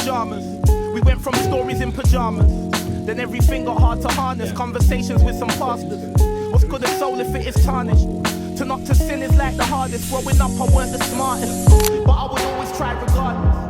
pajamas. We went from stories in pajamas. Then everything got hard to harness. Conversations with some pastors. What's good as soul if it is tarnished? To not to sin is like the hardest. Growing up, I weren't the smartest, but I would always try regardless.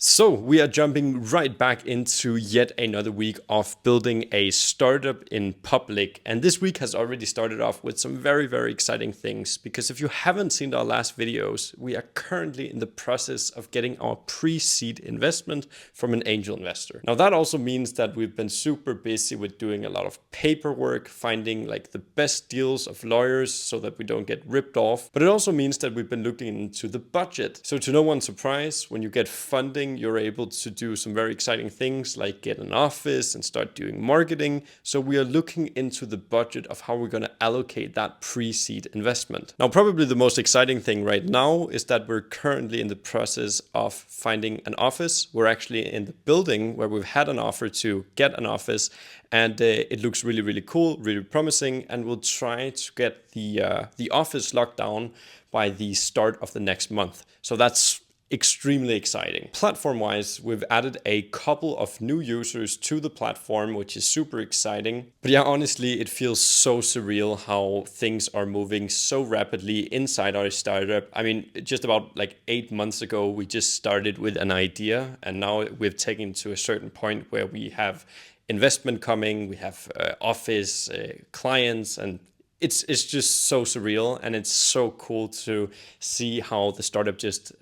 So we are jumping right back into yet another week of building a startup in public. And this week has already started off with some very, very exciting things. Because if you haven't seen our last videos, we are currently in the process of getting our pre-seed investment from an angel investor. Now that also means that we've been super busy with doing a lot of paperwork, finding like the best deals of lawyers so that we don't get ripped off. But it also means that we've been looking into the budget. So to no one's surprise, when you get funding, you're able to do some very exciting things like get an office and start doing marketing. So we are looking into the budget of how we're going to allocate that pre-seed investment. Now, probably the most exciting thing right now is that we're currently in the process of finding an office. We're actually in the building where we've had an offer to get an office, and it looks really, really cool, really promising, and we'll try to get the office locked down by the start of the next month. So that's extremely exciting. Platform-wise, we've added a couple of new users to the platform, which is super exciting. But yeah, honestly, it feels so surreal how things are moving so rapidly inside our startup. I mean, just about like 8 months ago, we just started with an idea, and now we've taken to a certain point where we have investment coming, we have office, clients, and it's just so surreal, and it's so cool to see how the startup just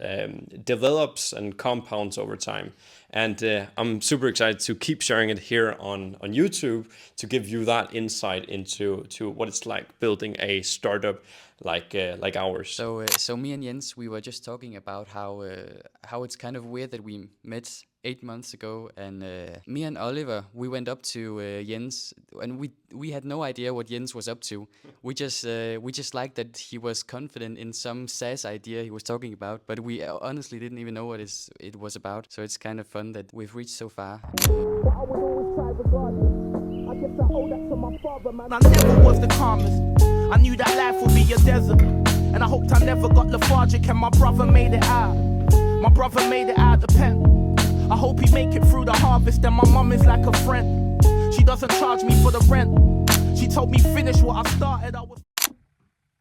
develops and compounds over time. And I'm super excited to keep sharing it here on YouTube to give you that insight into what it's like building a startup like ours. So me and Jens, we were just talking about how it's kind of weird that we met 8 months ago, and me and Oliver, we went up to Jens, and we had no idea what Jens was up to. We just liked that he was confident in some SaaS idea he was talking about, but we honestly didn't even know what it was about. So it's kind of fun that we've reached so far. I never was the calmest. I knew that life would be a desert, and I hoped I never got lethargic, and my brother made it out. My brother made it out the pen. I hope he make it through the harvest, and my mum is like a friend. She doesn't charge me for the rent. She told me finish what I started.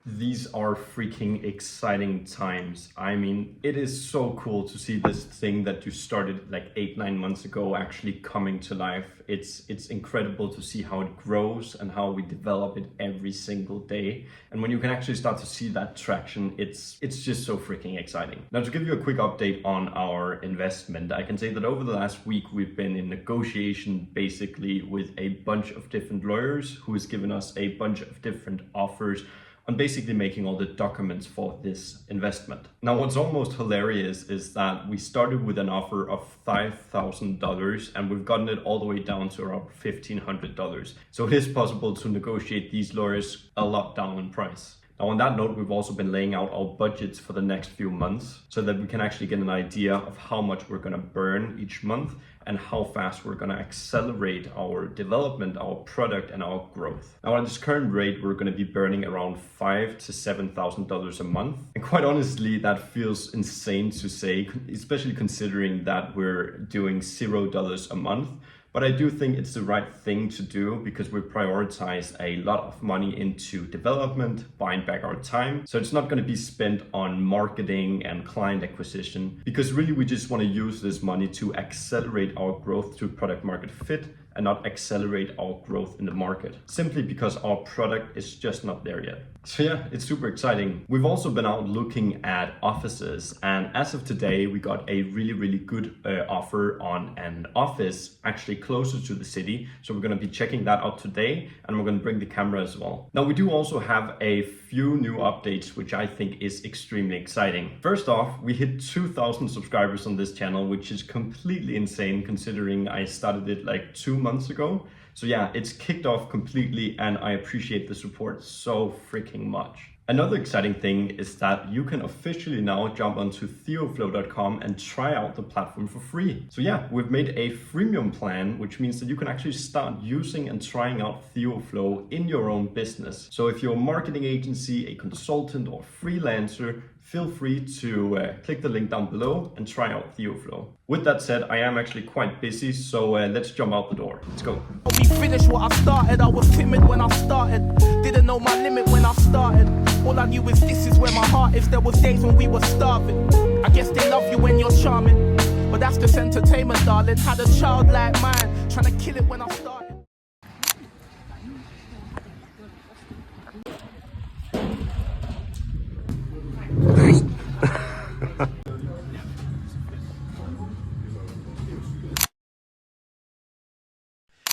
These are freaking exciting times. I mean, it is so cool to see this thing that you started like 8-9 months ago actually coming to life. It's incredible to see how it grows and how we develop it every single day. And when you can actually start to see that traction, it's just so freaking exciting. Now, to give you a quick update on our investment, I can say that over the last week, we've been in negotiation basically with a bunch of different lawyers who has given us a bunch of different offers on basically making all the documents for this investment. Now, what's almost hilarious is that we started with an offer of $5,000 and we've gotten it all the way down to around $1,500. So it is possible to negotiate these lawyers a lot down in price. Now, on that note, we've also been laying out our budgets for the next few months so that we can actually get an idea of how much we're going to burn each month and how fast we're going to accelerate our development, our product, and our growth. Now, at this current rate, we're going to be burning around $5,000 to $7,000 a month. And quite honestly, that feels insane to say, especially considering that we're doing $0 a month. But I do think it's the right thing to do because we prioritize a lot of money into development, buying back our time. So it's not going to be spent on marketing and client acquisition, because really we just want to use this money to accelerate our growth through product market fit and not accelerate our growth in the market, simply because our product is just not there yet. So yeah, it's super exciting. We've also been out looking at offices, and as of today, we got a really, really good offer on an office actually closer to the city. So we're going to be checking that out today, and we're going to bring the camera as well. Now, we do also have a few new updates, which I think is extremely exciting. First off, we hit 2,000 subscribers on this channel, which is completely insane considering I started it like 2 months ago. So yeah, it's kicked off completely, and I appreciate the support so freaking much. Another exciting thing is that you can officially now jump onto theoflow.com and try out the platform for free. So yeah, we've made a freemium plan, which means that you can actually start using and trying out TheoFlow in your own business. So if you're a marketing agency, a consultant, or freelancer, feel free to click the link down below and try out TheoFlow. With that said, I am actually quite busy, so let's jump out the door. Let's go. We finished what I started. I was timid when I started. Didn't know my limit when I started. All I knew is this is where my heart is. There was days when we were starving. I guess they love you when you're charming, but that's just entertainment, darling. Had a childlike mind, trying to kill it when I started.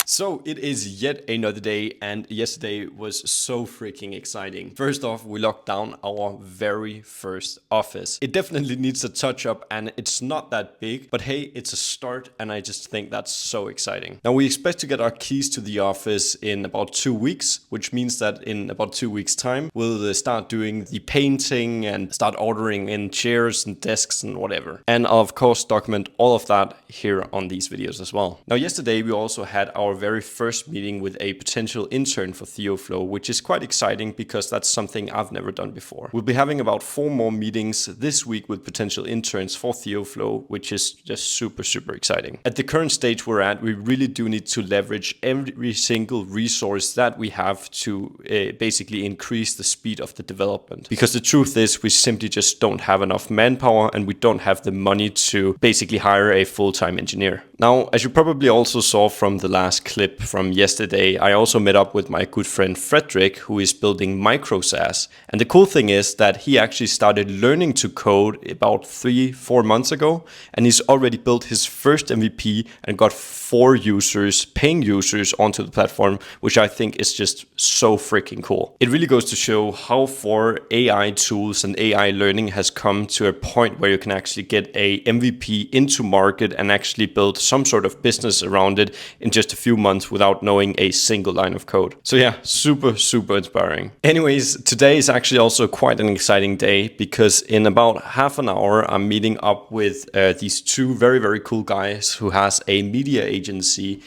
So it is yet another day, and yesterday was so freaking exciting. First off, we locked down our very first office. It definitely needs a touch up and it's not that big, but hey, it's a start and I just think that's so exciting. Now we expect to get our keys to the office in about 2 weeks, which means that in about 2 weeks time, we'll start doing the painting and start ordering in chairs and desks and whatever. And I'll of course document all of that here on these videos as well. Now yesterday we also had our very first meeting with a potential intern for TheoFlow, which is quite exciting because that's something I've never done before. We'll be having about 4 more meetings this week with potential interns for TheoFlow, which is just super exciting. At the current stage we're at, we really do need to leverage every single resource that we have to basically increase the speed of the development. Because the truth is we simply just don't have enough manpower and we don't have the money to basically hire a full-time engineer. Now, as you probably also saw from the last clip from yesterday, I also met up with my good friend Frederick, who is building micro SaaS. And the cool thing is that he actually started learning to code about 3-4 months ago, and he's already built his first MVP and got 4 users, paying users onto the platform, which I think is just so freaking cool. It really goes to show how far AI tools and AI learning has come to a point where you can actually get a MVP into market and actually build some sort of business around it in just a few months without knowing a single line of code. So yeah, super inspiring. Anyways, today is actually also quite an exciting day because in about half an hour, I'm meeting up with these 2 very cool guys who has a media agency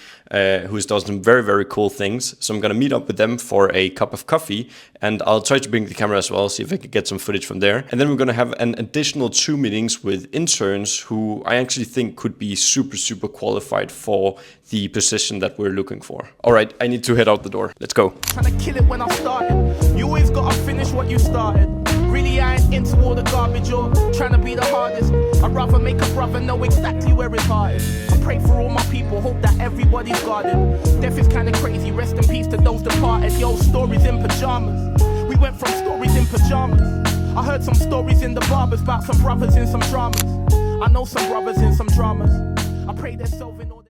who's done some very cool things. So I'm gonna meet up with them for a cup of coffee, and I'll try to bring the camera as well, see if I can get some footage from there. And then we're gonna have an additional 2 meetings with interns who I actually think could be super qualified for the position that we're looking for. All right, I need to head out the door. Let's go. Trying to kill it when I started. You always gotta finish what you started. Really, I ain't into all the garbage or trying to be the hardest. I'd rather make a brother know exactly where his heart is. I pray for all my people, hope that everybody's guarded. Death is kinda crazy, rest in peace to those departed. Yo, stories in pajamas. We went from stories in pajamas. I heard some stories in the barbers about some brothers in some dramas. I know some brothers in some dramas. I pray they're solving all